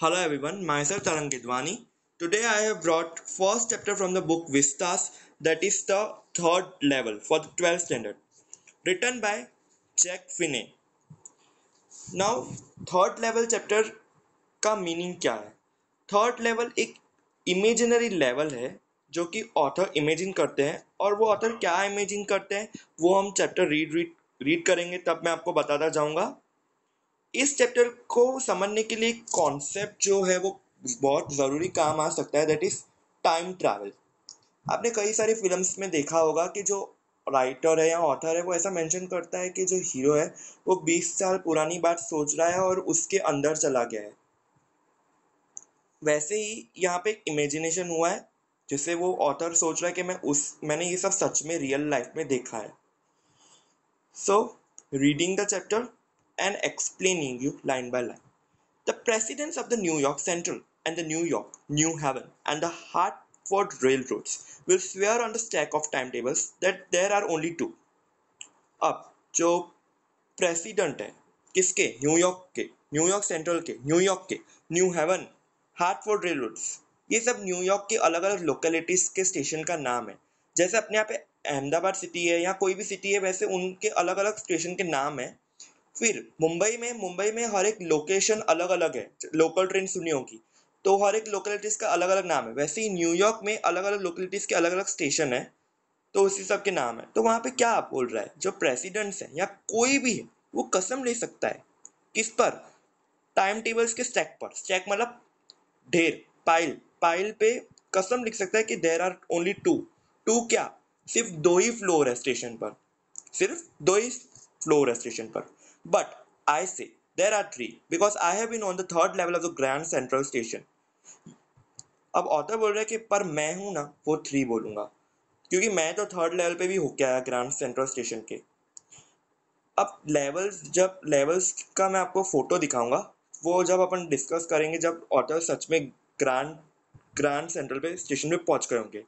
Hello everyone, myself Tarang Gidwani. Today I have brought first chapter from the book Vistas, that is the third level for the 12th standard, written by Jack Finney. Now third level chapter का meaning क्या है? Third level एक imaginary level है जो कि author imagine करते हैं, और वो ऑथर क्या इमेजिन करते हैं वो हम चैप्टर रीड करेंगे तब मैं आपको बताता जाऊंगा। इस चैप्टर को समझने के लिए कॉन्सेप्ट जो है वो बहुत ज़रूरी काम आ सकता है, दैट इज टाइम ट्रैवल। आपने कई सारी फिल्म्स में देखा होगा कि जो राइटर है या ऑथर है वो ऐसा मेंशन करता है कि जो हीरो है वो 20 साल पुरानी बात सोच रहा है और उसके अंदर चला गया है। वैसे ही यहाँ पे एक इमेजिनेशन हुआ है जिससे वो ऑथर सोच रहा है कि मैंने ये सब सच में रियल लाइफ में देखा है। So, reading the chapter and explaining you line by line. The presidents of the New York Central and the New York, New Haven and the Hartford Railroads will swear on the stack of timetables that there are only two. अब जो president है किसके? New York central के, New York के, new haven, Hartford रेलरोड्स, ये सब New York के अलग अलग लोकेलिटीज के स्टेशन का नाम है। जैसे अपने यहाँ पे अहमदाबाद सिटी है या कोई भी सिटी है, वैसे उनके अलग अलग स्टेशन के नाम है। फिर मुंबई में हर एक लोकेशन अलग अलग है। लोकल ट्रेन सुनी होगी तो हर एक लोकेलिटीज का अलग अलग नाम है। वैसे ही न्यूयॉर्क में अलग अलग लोकेलिटीज के अलग अलग स्टेशन है, तो उसी सब के नाम है। तो वहां पे क्या आप बोल रहा है, जो प्रेसिडेंट्स है या कोई भी है वो कसम ले सकता है किस पर? टाइम टेबल्स के स्टैक पर। स्टैक मतलब ढेर, पाइल। पाइल पे कसम लिख सकता है कि there are only two. Two क्या? सिर्फ दो ही फ्लोर है स्टेशन पर, सिर्फ दो ही फ्लोर है स्टेशन पर। But I say there are three because I have been on the third level of the grand central station. अब ऑथर बोल रहा है कि पर मैं हूं ना वो थ्री बोलूंगा, क्योंकि मैं तो थर्ड लेवल पे भी होके आया ग्रैंड सेंट्रल स्टेशन के। अब लेवल्स का मैं आपको फोटो दिखाऊंगा, वो जब अपन डिस्कस करेंगे जब ऑथर सच में ग्रैंड ग्रैंड सेंट्रल पे स्टेशन पे पहुंच गए होंगे।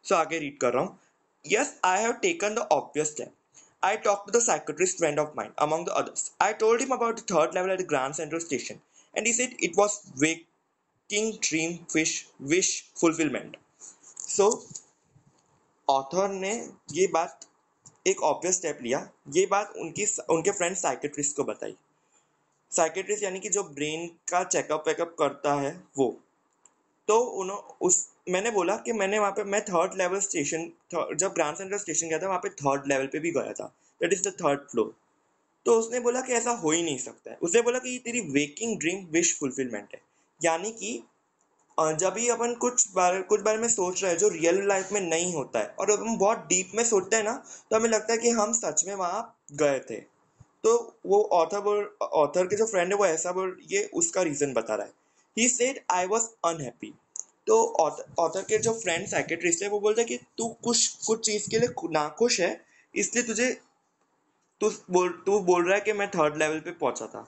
सो आगे रीड कर रहा हूँ। Yes, I have taken the obvious step. I talked to the psychiatrist friend of mine, among the others. I told him about the third level at the Grand Central Station, and he said it was waking dream wish fulfillment. So, author ने ये बात एक obvious step लिया, ये बात उनके friend psychiatrist को बताई। साइकेट्रिस्ट यानी कि जो ब्रेन का चेकअप वेकअप करता है वो। तो उन्होंने उस मैंने बोला कि मैंने वहाँ पे मैं थर्ड लेवल स्टेशन, जब ग्रैंड सेंट्रल स्टेशन गया था वहाँ पे थर्ड लेवल पे भी गया था, that is the third floor. तो उसने बोला कि ऐसा हो ही नहीं सकता है। उसने बोला कि ये तेरी वेकिंग ड्रीम विश फुलफिलमेंट है, यानी कि जब भी अपन कुछ बारे में सोच रहे हैं जो रियल लाइफ में नहीं होता है, और हम बहुत डीप में सोचते हैं ना, तो हमें लगता है कि हम सच में वहां गए थे। तो वो ऑथर के जो फ्रेंड है वो ऐसा बोल, ये उसका रीजन बता रहा है। He said I was unhappy. तो ऑथर के जो फ्रेंड साइकेट्रिस्ट है वो बोलता है कि तू कुछ कुछ चीज के लिए नाखुश है, इसलिए तू बोल रहा है कि मैं थर्ड लेवल पे पहुंचा था।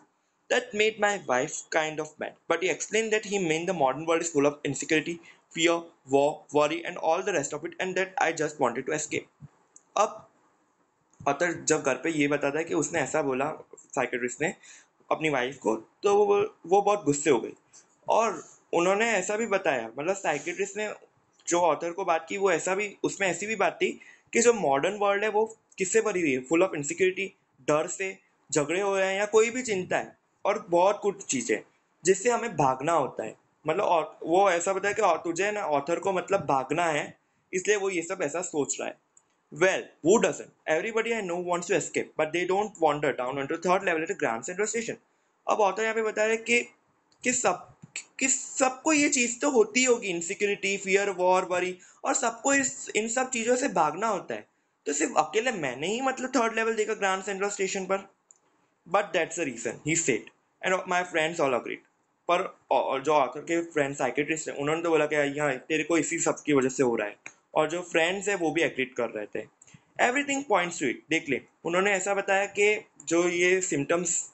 That made my wife kind of mad, but he explained that he meant the modern world is full of insecurity, fear, war, worry, and all the rest of it, and that I just wanted to escape. अब अतर जब घर पे ये बताता है कि उसने ऐसा बोला साइकेट्रिस्ट ने अपनी वाइफ को, तो वो बहुत गुस्से हो गई। और उन्होंने ऐसा भी बताया, मतलब साइकेट्रिस्ट ने जो ऑथर को बात की वो ऐसा भी, उसमें ऐसी भी बात थी कि जो मॉडर्न वर्ल्ड है वो किससे भरी हुई है? फुल ऑफ इनसिक्योरिटी, डर से, झगड़े हो रहे हैं या कोई भी चिंता है, और बहुत कुछ चीज़ें जिससे हमें भागना होता है। मतलब वो ऐसा बताया कि तुझे ना ऑथर को मतलब भागना है, इसलिए वो ये सब ऐसा सोच रहा है। Well, who doesn't? Everybody I know wants to escape, but they don't wander down onto the third level at the Grand Central Station. अब ऑथर यहाँ पे बता रहे कि सब कि सबको ये चीज तो होती होगी, इनसिक्योरिटी, फियर, वॉर, वरी, और सबको इन सब चीजों से भागना होता है। तो सिर्फ अकेले मैंने ही मतलब थर्ड लेवल देखा ग्रैंड सेंट्रल स्टेशन पर? बट दैट्स द रीजन ही said, and my friends all agreed. पर जो ऑथर के फ्रेंड साइकेट्रिस्ट हैं उन्होंने तो बोला कि यहाँ तेरे को इसी सब की वजह से हो रहा है, और जो फ्रेंड्स है वो भी एग्रीड कर रहे थे। एवरीथिंग पॉइंट्स टू इट, देख ले। उन्होंने ऐसा बताया कि जो ये सिम्टम्स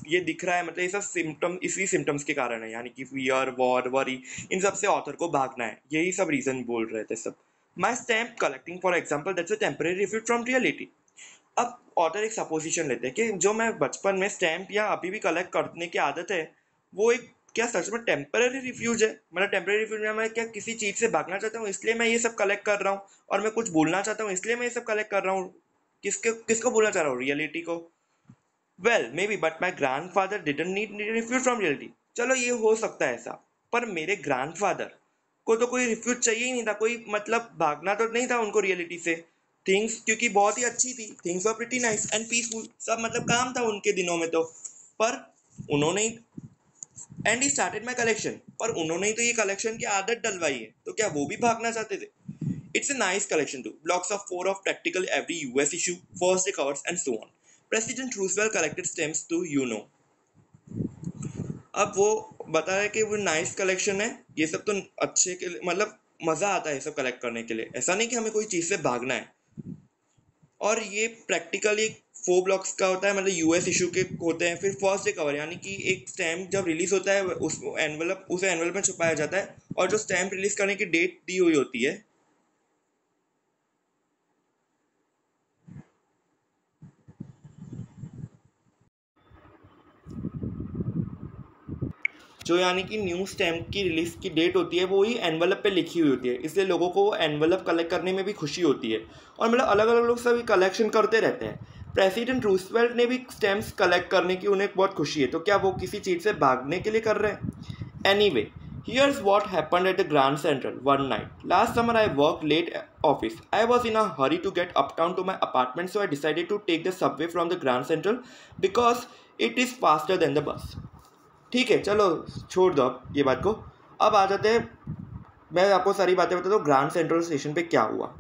ये दिख रहा है, मतलब ये सब सिम्टम इसी सिम्टम्स के कारण है, यानी कि फियर, वॉर, वरी, इन सब से ऑथर को भागना है, यही सब रीजन बोल रहे थे सब। माई stamp collecting for example that's a temporary refute from reality. अब ऑथर एक सपोजिशन लेते हैं कि जो मैं बचपन में स्टैम्प या अभी भी कलेक्ट करने की आदत है, वो एक क्या सच में टेम्पररी रिफ्यूज है? मतलब टेम्पररी रिफ्यूज में मैं क्या किसी चीज से भागना चाहता हूँ इसलिए मैं ये सब कलेक्ट कर रहा हूँ, और मैं कुछ बोलना चाहता हूँ इसलिए मैं ये सब कलेक्ट कर रहा हूँ। किसको बोलना चाह रहा हूँ? रियलिटी को? Well may be, but my grandfather didn't need refuse from reality. चलो ये हो सकता है ऐसा, पर मेरे ग्रैंडफादर को तो कोई रिफ्यूज चाहिए ही नहीं था, कोई मतलब भागना तो नहीं था उनको रियलिटी से। थिंग्स क्योंकि बहुत ही अच्छी थी, things were pretty nice and peaceful, सब मतलब काम था उनके दिनों में तो। पर उन्होंने, and he started my collection, पर उन्होंने ही तो ये कलेक्शन की आदत डलवाई है, तो क्या वो भी भागना चाहते थे? It's a nice collection too. Blocks of four of practically every US issue, first day covers, and so on. President Roosevelt collected stamps to अब वो बता रहे कि वो नाइस कलेक्शन है, ये सब तो अच्छे के लिए, मतलब मजा आता है ये सब कलेक्ट करने के लिए, ऐसा नहीं कि हमें कोई चीज से भागना है। और ये प्रैक्टिकली 4 ब्लॉक्स का होता है, मतलब यूएस इशू के होते हैं। फिर फर्स्ट डे कवर, यानी कि एक स्टैम्प जब रिलीज होता है उसे एनवलप में छुपाया जाता है, और जो स्टैम्प रिलीज करने की डेट दी हुई होती है, जो यानी कि न्यू स्टैम्प की रिलीज की डेट होती है वो ही एनवलप पे लिखी हुई होती है, इसलिए लोगों को एनवलप कलेक्ट करने में भी खुशी होती है। और मतलब अलग अलग लोग सभी कलेक्शन करते रहते हैं। प्रेसिडेंट रूजवेल्ट ने भी स्टैम्प्स कलेक्ट करने की उन्हें बहुत खुशी है, तो क्या वो किसी चीज़ से भागने के लिए कर रहे हैं? Anyway, here's what happened at the Grand Central one night. Last summer I worked late office. I was in a hurry to get uptown to my apartment, so I decided to take the subway from the Grand Central because it is faster than the bus. ठीक है, चलो छोड़ दो अब ये बात को। अब आ जाते हैं, मैं आपको सारी बातें बताता हूँ ग्रैंड सेंट्रल स्टेशन पे क्या हुआ।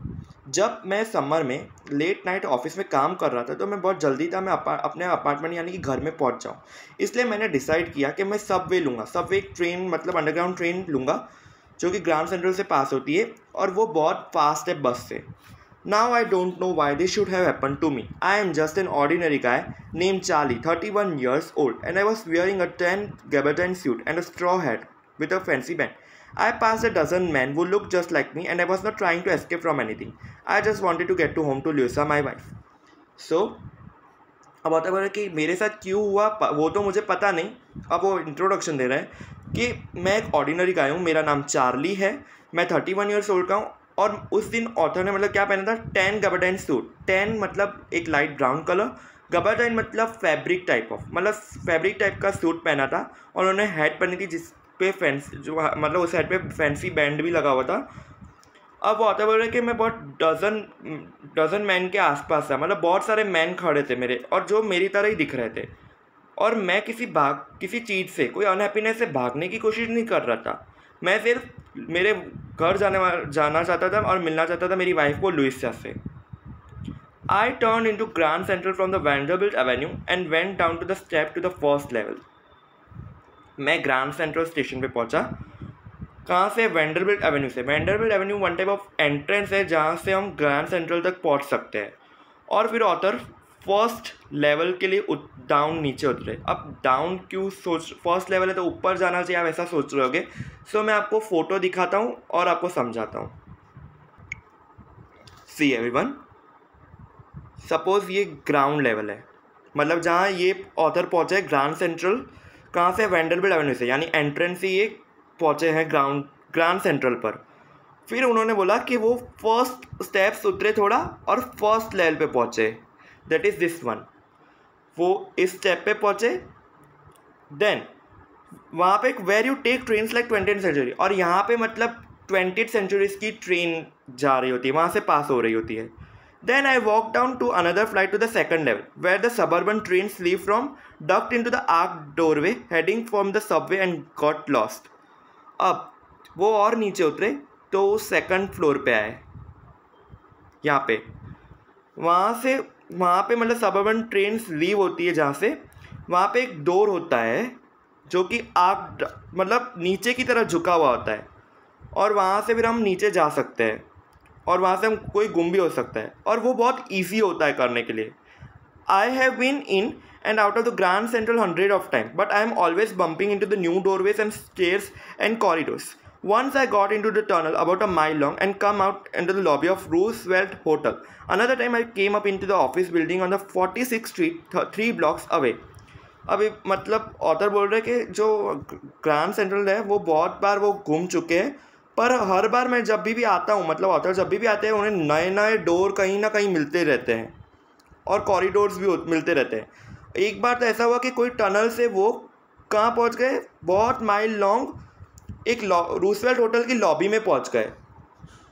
जब मैं समर में लेट नाइट ऑफिस में काम कर रहा था तो मैं बहुत जल्दी था, मैं अपने अपार्टमेंट यानी कि घर में पहुँच जाऊँ। इसलिए मैंने डिसाइड किया कि मैं सबवे लूँगा। सबवे एक ट्रेन, मतलब अंडरग्राउंड ट्रेन लूँगा जो कि ग्रैंड सेंट्रल से पास होती है, और वो बहुत फास्ट है बस से। Now I don't know why this should have happened to me. I am just an ordinary guy named Charlie, 31 years old, and I was wearing a tan gabardine suit and a straw hat with a fancy band. I passed a dozen men who looked just like me, and I was not trying to escape from anything. I just wanted to get to home to Luisa, my wife. So, अब आता है कि मेरे साथ क्यों हुआ वो तो मुझे पता नहीं। अब वो इंट्रोडक्शन दे रहे हैं कि मैं एक ऑर्डिनरी गाय हूँ, मेरा नाम चार्ली है, मैं 31 ईयर्स ओल्ड का हूँ। और उस दिन ऑथर ने मतलब क्या पहना था? Tan गबरडाइन suit. टैन मतलब एक लाइट ब्राउन कलर, गबरडाइन मतलब फैब्रिक टाइप ऑफ, मतलब फैब्रिक टाइप का सूट पहना था। और उन्होंने हैट पहनी थी जिस पे फैंसी, जो मतलब उस हैट पे फैंसी बैंड भी लगा हुआ था। अब वो ऑथर बोल रहे कि मैं बहुत डजन मैन के आसपास था, मतलब बहुत सारे मैन खड़े थे मेरे, और जो मेरी तरह ही दिख रहे थे। और मैं किसी चीज़ से, कोई अनहैप्पीनेस से भागने की कोशिश नहीं कर रहा था। मैं सिर्फ मेरे घर जाना चाहता था और मिलना चाहता था मेरी वाइफ को लुइसा से। I turn into grand central from the Vanderbilt avenue and went down to the step to the first level. मैं ग्रैंड सेंट्रल स्टेशन पे पहुंचा। कहाँ से? वैंडरबिल्ट एवेन्यू से। Vanderbilt avenue one type of entrance है जहाँ से हम ग्रैंड सेंट्रल तक पहुँच सकते हैं। और फिर ऑथर फर्स्ट लेवल के लिए डाउन नीचे उतरे। अब डाउन क्यों सोच, फर्स्ट लेवल है तो ऊपर जाना चाहिए, आप ऐसा सोच रहे होगे। सो मैं आपको फ़ोटो दिखाता हूँ और आपको समझाता हूँ। सी एवरीवन, सपोज ये ग्राउंड लेवल है, मतलब जहाँ ये ऑथर पहुँचे है ग्रैंड सेंट्रल। कहाँ से? वैंडरबिल्ट एवेन्यू से, यानी एंट्रेंस से ये पहुँचे हैं ग्रैंड सेंट्रल पर। फिर उन्होंने बोला कि वो फर्स्ट स्टेप्स उतरे थोड़ा और फर्स्ट लेवल पे पहुँचे, दैट इज़ दिस वन। वो इस स्टेप पे पहुँचे, देन वहाँ पे एक where you take trains like 20th century, और यहाँ पे मतलब 20th सेंचुरीज की ट्रेन जा रही होती है, वहाँ से पास हो रही होती है। Then I walk down to another flight to the second level where the suburban trains leave from, ducked into the arch doorway heading from the subway and got lost. अब वो और नीचे उतरे तो सेकंड फ्लोर पे आए, यहाँ पे। वहाँ पे मतलब सबर्बन ट्रेन्स लीव होती है जहाँ से, वहाँ पे एक डोर होता है जो कि आग मतलब नीचे की तरफ झुका हुआ होता है, और वहाँ से फिर हम नीचे जा सकते हैं, और वहाँ से हम कोई गुम भी हो सकता है, और वो बहुत ईजी होता है करने के लिए। I have been in and out of the Grand Central hundred of times, but I am always bumping into the new doorways and stairs and corridors. Once I got into the tunnel about a mile long and come out into the lobby of Roosevelt Hotel. Another time I came up into the office building on the 46th Street, 3 blocks away. अभी मतलब author बोल रहे कि जो grand central है वो बहुत बार वो घूम चुके हैं, पर हर बार मैं जब भी आता हूँ, मतलब ऑथर जब भी आते हैं उन्हें नए नए डोर कहीं ना कहीं मिलते रहते हैं और कॉरिडोर्स भी मिलते रहते हैं। एक बार तो ऐसा हुआ कि कोई टनल से वो कहाँ पहुँच गए, बहुत माइल लॉन्ग एक रूसवेल्ट होटल की लॉबी में पहुँच गए।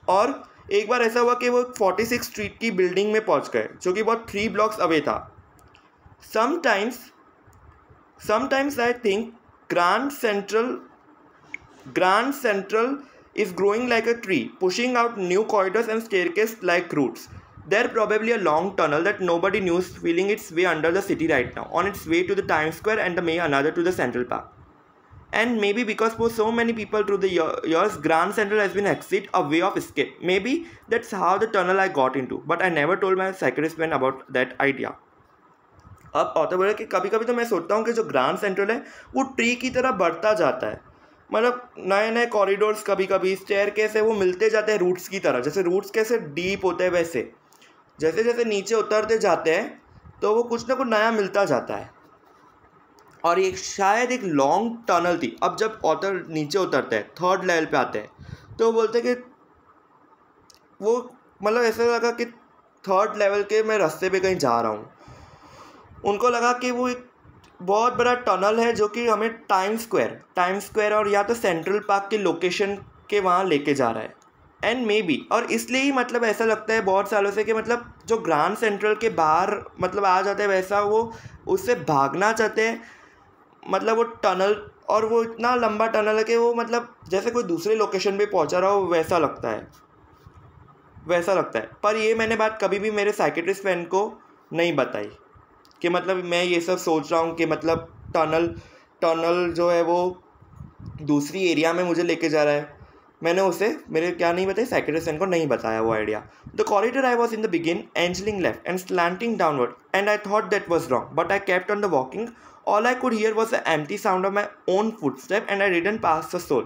और एक बार ऐसा हुआ कि वो 46 स्ट्रीट की बिल्डिंग में पहुँच गए जो कि बहुत 3 ब्लॉक्स अवे था। Sometimes I think Grand Central is growing like a tree, pushing out new corridors and staircases like roots. There probably a long tunnel that nobody knows feeling its way under the city right now, on its way to the Times Square and another to the Central Park. And maybe because for so many people through the years, Grand Central has been exit, a way of escape. Maybe that's how the tunnel I got into, but I never told my psychiatrist friend about that idea. अब author बोले कि कभी कभी तो मैं सोचता हूँ कि जो ग्रैंड सेंट्रल है वो ट्री की तरह बढ़ता जाता है, मतलब नए नए कॉरिडोर्स, कभी कभी स्टेयर कैसे वो मिलते जाते हैं रूट्स की तरह, जैसे रूट्स कैसे डीप होते हैं वैसे जैसे जैसे नीचे उतरते जाते हैं तो वो कुछ ना कुछ नया मिलता जाता है। और ये शायद एक लॉन्ग टनल थी। अब जब ऑथर नीचे उतरते हैं, थर्ड लेवल पे आते हैं, तो बोलते हैं कि वो मतलब ऐसा लगा कि थर्ड लेवल के मैं रास्ते पे कहीं जा रहा हूँ। उनको लगा कि वो एक बहुत बड़ा टनल है जो कि हमें टाइम स्क्वायर और या तो सेंट्रल पार्क के लोकेशन के वहाँ लेके जा रहा है। एंड मे बी, और इसलिए ही मतलब ऐसा लगता है बहुत सालों से कि मतलब जो ग्रैंड सेंट्रल के बाहर मतलब आ जाते हैं वैसा वो उससे भागना चाहते हैं। मतलब वो टनल, और वो इतना लंबा टनल है कि वो मतलब जैसे कोई दूसरे लोकेशन पे पहुंचा रहा हो वैसा लगता है। पर ये मैंने बात कभी भी मेरे साइकेट्रिस्ट फ्रेंड को नहीं बताई कि मतलब मैं ये सब सोच रहा हूँ कि मतलब टनल जो है वो दूसरी एरिया में मुझे लेके जा रहा है। मैंने उसे मेरे क्या नहीं बताई, साइकेट्रिस्ट फ्रेंड को नहीं बताया वो idea. The corridor I was in the begin angling left and slanting downward and I thought that was wrong, but I kept on the walking. All I could hear was the empty sound of my own footstep and I didn't pass the soul.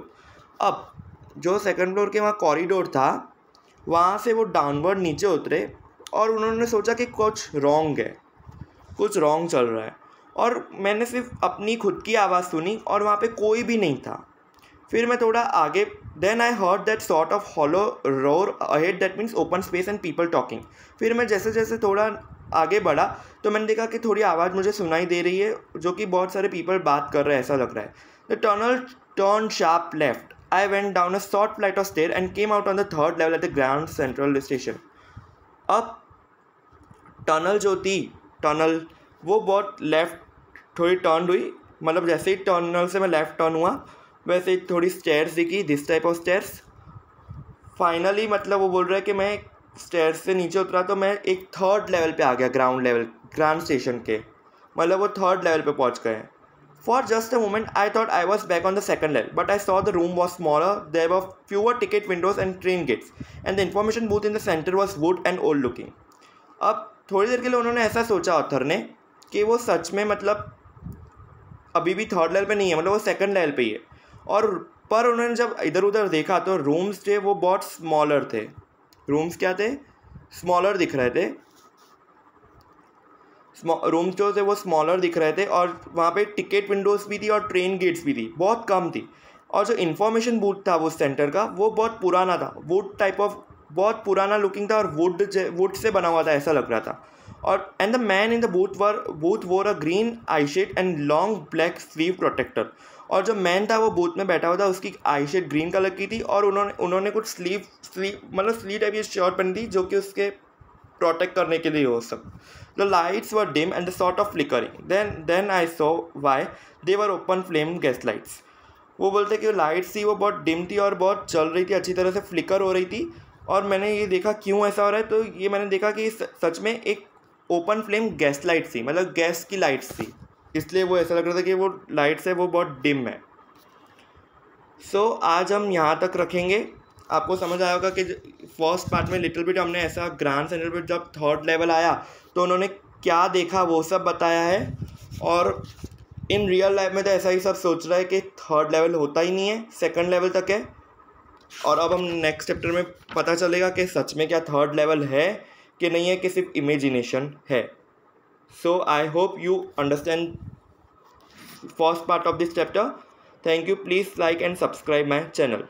अब जो second floor के वहाँ corridor था वहाँ से वो downward नीचे उतरे और उन्होंने सोचा कि कुछ रॉन्ग चल रहा है। और मैंने सिर्फ अपनी खुद की आवाज़ सुनी और वहाँ पे कोई भी नहीं था। फिर मैं थोड़ा आगे, then I heard that sort of hollow roar ahead, that means open space and people talking. फिर मैं जैसे जैसे थोड़ा आगे बढ़ा तो मैंने देखा कि थोड़ी आवाज़ मुझे सुनाई दे रही है जो कि बहुत सारे पीपल बात कर रहे हैं ऐसा लग रहा है. The tunnel turn sharp left. I went down a short flight of stairs and came out on the third level at the Grand Central Station. अब टनल वो बहुत लेफ़्ट थोड़ी टर्न हुई, मतलब जैसे ही टनल से मैं लेफ़्ट टर्न हुआ वैसे ही थोड़ी स्टेयर्स दिखी, this type of stairs. Finally मतलब वो बोल रहा है कि मैं स्टेयर्स से नीचे उतरा तो मैं एक थर्ड लेवल पे आ गया, ग्राउंड स्टेशन के, मतलब वो थर्ड लेवल पे पहुंच गए. For just a moment, I thought I was back on the second level, but I saw the room was smaller, there were fewer ticket windows and train gates, and the information booth in the center was wood and old looking. अब थोड़ी देर के लिए उन्होंने ऐसा सोचा author ने कि वो सच में मतलब अभी भी थर्ड लेवल पे नहीं है, मतलब वो सेकंड लेवल पे ही है. और पर उन्होंने जब इधर उधर देखा तो रूम्स थे वो बहुत स्मॉलर थे. रूम्स क्या थे? स्मॉलर दिख रहे थे. रूम्स जो थे वो स्मॉलर दिख रहे थे और वहाँ पे टिकट विंडोज़ भी थी और ट्रेन गेट्स भी थी, बहुत कम थी. और जो इन्फॉर्मेशन बूथ था वो सेंटर का वो बहुत पुराना था, वुड टाइप ऑफ बहुत पुराना लुकिंग था और वुड से बना हुआ था ऐसा लग रहा था. और and the man in the booth wore a green eye shade and long black sleeve protector. और जो मैन था वो बूथ में बैठा हुआ था, उसकी आई शेड ग्रीन कलर की थी और उन्होंने कुछ स्लीव मतलब स्लीव टाइप की शर्ट पहनी थी जो कि उसके प्रोटेक्ट करने के लिए हो सब. The lights were dim and the sort of flickering. Then I saw why they were open flame gas lights. वो बोलते कि लाइट्स थी वो बहुत डिम थी और बहुत चल रही थी, अच्छी तरह से फ्लिकर हो रही थी. और मैंने ये देखा क्यों ऐसा हो रहा है, तो ये मैंने देखा कि सच में एक ओपन फ्लेम गैस लाइट थी, मतलब गैस की लाइट्स थी, इसलिए वो ऐसा लग रहा था कि वो लाइट्स है वो बहुत डिम है. सो आज हम यहाँ तक रखेंगे. आपको समझ आया होगा कि फर्स्ट पार्ट में लिटिल बिट हमने ऐसा ग्रैंड सेंट्रल पे जब थर्ड लेवल आया तो उन्होंने क्या देखा वो सब बताया है. और इन रियल लाइफ में तो ऐसा ही सब सोच रहा है कि थर्ड लेवल होता ही नहीं है, सेकंड लेवल तक है. और अब हम नेक्स्ट चैप्टर में पता चलेगा कि सच में क्या थर्ड लेवल है कि नहीं है, कि सिर्फ इमेजिनेशन है. So I hope you understand first part of this chapter. Thank you. Please like and subscribe my channel.